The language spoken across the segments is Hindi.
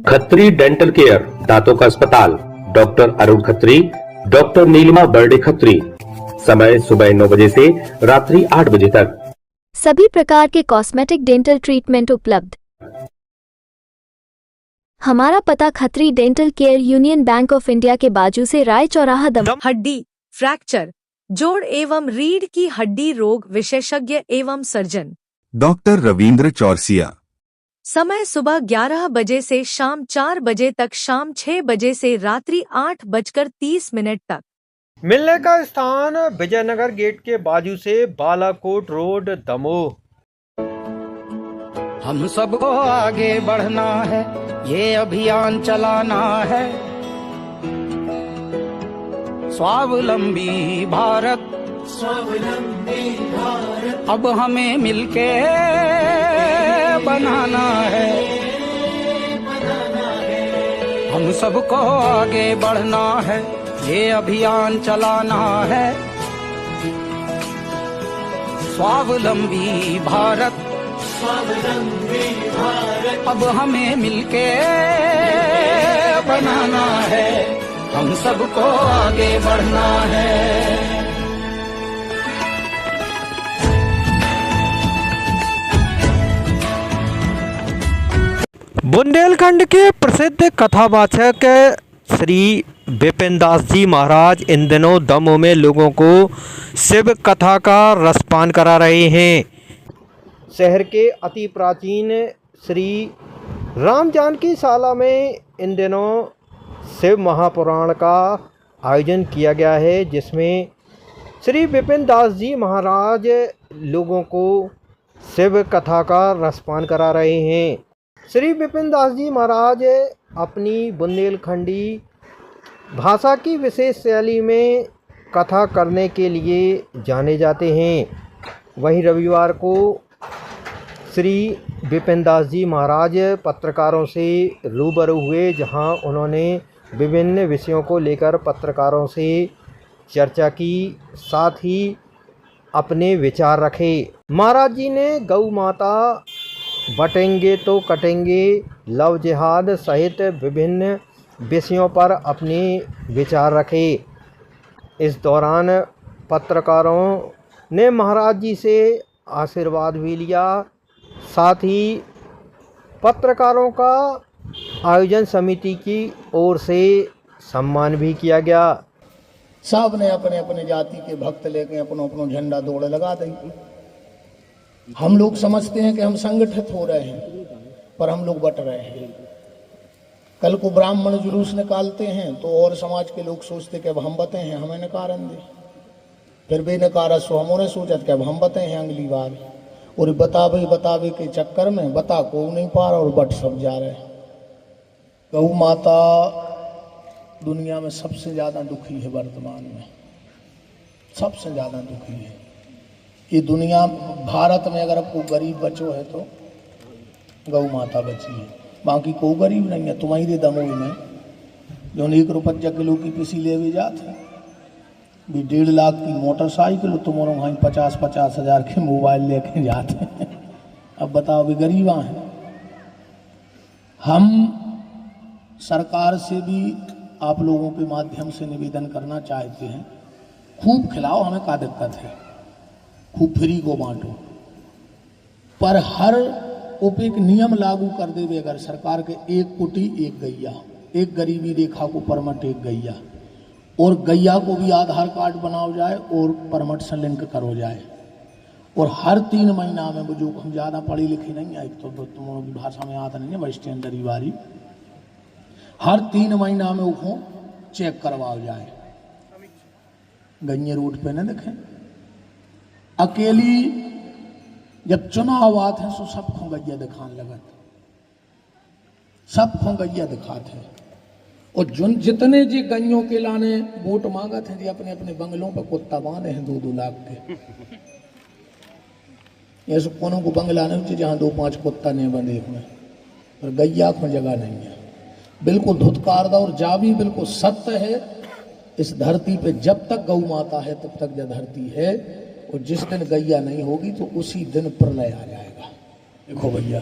खत्री डेंटल केयर, दांतों का अस्पताल, डॉक्टर अरुण खत्री, डॉक्टर नीलिमा बर्डे खत्री। समय सुबह 9 बजे से रात्रि 8 बजे तक। सभी प्रकार के कॉस्मेटिक डेंटल ट्रीटमेंट उपलब्ध। हमारा पता Khatri dental care, union bank of India के बाजू से, राय चौराहा, दमोह। हड्डी, फ्रैक्चर, जोड़ एवं रीढ़ की हड्डी रोग विशेषज्ञ एवं सर्जन डॉक्टर रविंद्र चौरसिया। समय सुबह 11 बजे से शाम 4 बजे तक, शाम 6 बजे से रात्रि 8:30 तक। मिलने का स्थान विजयनगर गेट के बाजू से, बालाकोट रोड, दमोह। हम सबको आगे बढ़ना है, ये अभियान चलाना है। स्वावलंबी भारत, स्वावलंबी भारत अब हमें मिलके बनाना है। हम सबको आगे बढ़ना है, ये अभियान चलाना है। स्वावलंबी भारत, स्वावलंबी भारत अब हमें मिलके बनाना है। हम सबको आगे बढ़ना है। बुंदेलखंड के प्रसिद्ध कथावाचक श्री विपिन दास जी महाराज इन दिनों दमोह में लोगों को शिव कथा का रसपान करा रहे हैं। शहर के अति प्राचीन श्री राम जानकी शाला में इन दिनों शिव महापुराण का आयोजन किया गया है, जिसमें श्री विपिन दास जी महाराज लोगों को शिव कथा का रसपान करा रहे हैं। श्री विपिन दास जी महाराज अपनी बुंदेलखंडी भाषा की विशेष शैली में कथा करने के लिए जाने जाते हैं। वहीं रविवार को श्री विपिन दास जी महाराज पत्रकारों से रूबरू हुए, जहां उन्होंने विभिन्न विषयों को लेकर पत्रकारों से चर्चा की, साथ ही अपने विचार रखे। महाराज जी ने गौ माता, बटेंगे तो कटेंगे, लव जिहाद सहित विभिन्न विषयों पर अपने विचार रखे। इस दौरान पत्रकारों ने महाराज जी से आशीर्वाद भी लिया, साथ ही पत्रकारों का आयोजन समिति की ओर से सम्मान भी किया गया। सब ने अपने अपने जाति के भक्त लेके अपनो अपनो झंडा दौड़ लगा देंगे। हम लोग समझते हैं कि हम संगठित हो रहे हैं, पर हम लोग बट रहे हैं। कल को ब्राह्मण जुलूस निकालते हैं तो और समाज के लोग सोचते कि अब हम बते हैं, हमें नकारन दे। फिर बेनकारा सो हमने सोचा कि अब हम बते हैं अगली बार, और बतावे के चक्कर में बता को नहीं पा रहा और बट सब जा रहे हैं। गौ माता दुनिया में सबसे ज़्यादा दुखी है, वर्तमान में सबसे ज़्यादा दुखी है। ये दुनिया, भारत में अगर आपको गरीब बचो है तो गौ माता बची है, बाकी कोई गरीब नहीं है। तुम्हारे दमोह में जो 1 रुपया किलो की पिसी ले भी जाते भी 1.5 लाख की मोटरसाइकिल, तुम्हारे वहीं 50-50 हज़ार के मोबाइल लेके जाते हैं। अब बताओ भी गरीबा हैं। हम सरकार से भी आप लोगों के माध्यम से निवेदन करना चाहते हैं, खूब खिलाओ, हमें क्या दिक्कत है, खूब फ्री को बांटो, पर हर उप एक नियम लागू कर देवे। अगर सरकार के 1 कुटी 1 गैया, 1 गरीबी रेखा को परमट 1 गैया, और गैया को भी आधार कार्ड बनाओ जाए और परमट से लिंक करो जाए, और हर 3 महीना में, जो हम ज़्यादा पढ़ी लिखी नहीं है, एक तो तुम की भाषा में आता नहीं है, वेस्टर्न दरीवारी, हर 3 महीना में उसको चेक करवाओ जाए। गन्ये रोड पे न देखें, अकेली जब चुनाव आते हैं तो सबको गैया दिखाने लगत, सबको गैया दिखाते हैं। और जितने जी गैयों के लाने वोट मांगत हैं, जी अपने अपने बंगलों पर कुत्ता बांधे हैं 2-2 लाख के। ये सब कोनों को बंगला नहीं चाहिए जहाँ 2-5 कुत्ता नहीं बंधे हुए, और गैया को जगह नहीं है। बिल्कुल धुतकारदा और जावी बिल्कुल सत्य है। इस धरती पे जब तक गौ माता है तब तक यह धरती है, और जिस दिन गैया नहीं होगी तो उसी दिन प्रलय आ जाएगा। देखो भैया,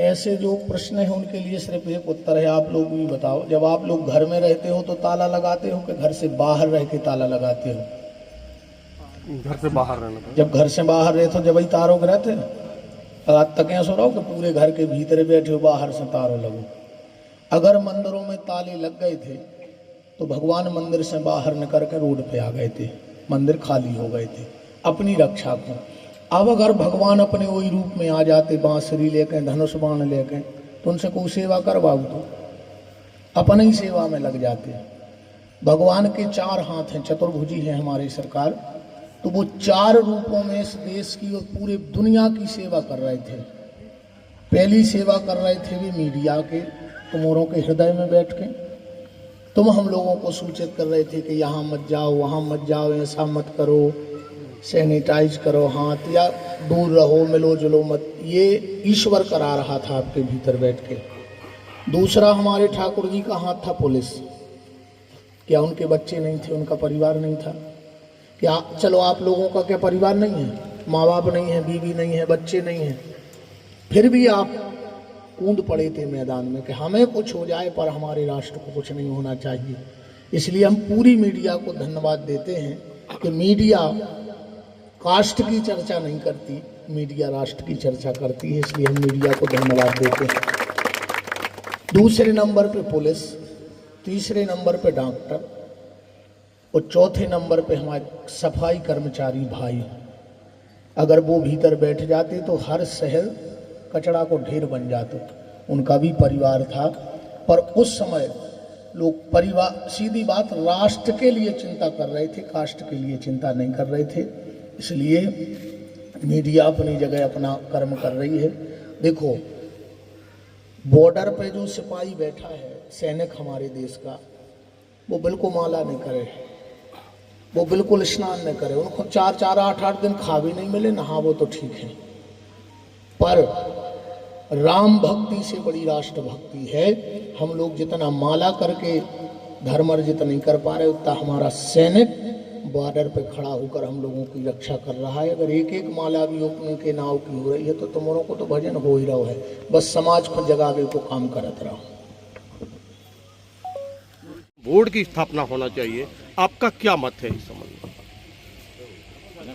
ऐसे जो प्रश्न है उनके लिए सिर्फ एक उत्तर है, आप लोग भी बताओ, जब आप लोग घर में रहते हो तो ताला लगाते हो कि घर से बाहर रह के ताला लगाते हो? घर से बाहर रहना। जब घर से बाहर रहते हो जब ही तारों के रहते हैं, रात तक ऐसा रहो कि पूरे घर के भीतर बैठे हो, बाहर से तारों लगो। अगर मंदिरों में ताले लग गए थे तो भगवान मंदिर से बाहर निकल कर रोड पे आ गए थे, मंदिर खाली हो गए थे अपनी रक्षा को। अब अगर भगवान अपने वही रूप में आ जाते, बांसुरी लेके, धनुष बाण लेके, तो उनसे कोई सेवा करवाओ तो अपनी ही सेवा में लग जाते। भगवान के 4 हाथ हैं, चतुर्भुजी है हमारी सरकार, तो वो 4 रूपों में इस देश की और पूरे दुनिया की सेवा कर रहे थे। पहली सेवा कर रहे थे भी मीडिया के, तुमोरों के हृदय में बैठ के तुम हम लोगों को सूचित कर रहे थे कि यहाँ मत जाओ, वहाँ मत जाओ, ऐसा मत करो, सैनिटाइज करो हाथ, या दूर रहो, मिलो जुलो मत। ये ईश्वर करा रहा था आपके भीतर बैठ के। दूसरा हमारे ठाकुर जी का हाथ था पुलिस। क्या उनके बच्चे नहीं थे, उनका परिवार नहीं था? क्या चलो आप लोगों का क्या परिवार नहीं है, माँ बाप नहीं है, बीवी नहीं है, बच्चे नहीं हैं, फिर भी आप कूद पड़े थे मैदान में कि हमें कुछ हो जाए पर हमारे राष्ट्र को कुछ नहीं होना चाहिए। इसलिए हम पूरी मीडिया को धन्यवाद देते हैं कि मीडिया कास्ट की चर्चा नहीं करती, मीडिया राष्ट्र की चर्चा करती है, इसलिए हम मीडिया को धन्यवाद देते हैं। दूसरे नंबर पे पुलिस, तीसरे नंबर पे डॉक्टर और चौथे नंबर पे हमारे सफाई कर्मचारी भाई। अगर वो भीतर बैठ जाते तो हर शहर कचरा को ढेर बन जाते। उनका भी परिवार था, पर उस समय लोग परिवार, सीधी बात, राष्ट्र के लिए चिंता कर रहे थे, कास्ट के लिए चिंता नहीं कर रहे थे। इसलिए मीडिया अपनी जगह अपना कर्म कर रही है। देखो बॉर्डर पे जो सिपाही बैठा है, सैनिक हमारे देश का, वो बिल्कुल माला नहीं करे, वो बिल्कुल स्नान नहीं करे, उनको 4-4, 8-8 दिन खा भी नहीं मिले, नहा वो तो ठीक है, पर राम भक्ति से बड़ी राष्ट्र भक्ति है। हम लोग जितना माला करके धर्म अर्जित नहीं कर पा रहे, उतना हमारा सैनिक बॉर्डर पे खड़ा होकर हम लोगों की रक्षा कर रहा है। अगर एक एक माला भी अपने के नाव की हो रही है तो तुम लोगों को तो भजन हो ही रहा है, बस समाज को जगावे को काम करत रहो। बोर्ड की स्थापना होना चाहिए, आपका क्या मत है इस संबंध में?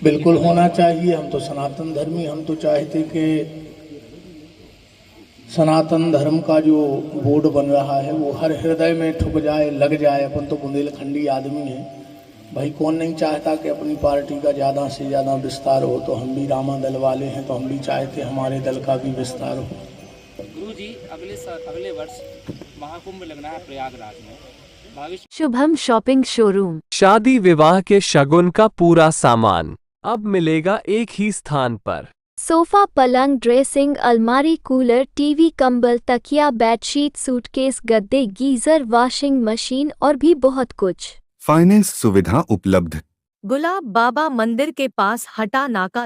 बिल्कुल होना चाहिए। हम तो सनातन धर्मी, हम तो चाहते कि सनातन धर्म का जो बोर्ड बन रहा है वो हर हृदय में ठुक जाए, लग जाए। अपन तो बुंदेलखंडी आदमी हैं भाई, कौन नहीं चाहता कि अपनी पार्टी का ज़्यादा से ज़्यादा विस्तार हो। तो हम भी रामा दल वाले हैं, तो हम भी चाहते हमारे दल का भी विस्तार हो। गुरु जी अगले वर्ष महाकुंभ लगना है प्रयागराज में। Shubham shopping showroom. शादी विवाह के शगुन का पूरा सामान अब मिलेगा एक ही स्थान पर। सोफा, पलंग, ड्रेसिंग, अलमारी, कूलर, टीवी, कंबल, तकिया, बेडशीट, सूटकेस, गद्दे, गीजर, वॉशिंग मशीन और भी बहुत कुछ। फाइनेंस सुविधा उपलब्ध। गुलाब बाबा मंदिर के पास हटा नाका।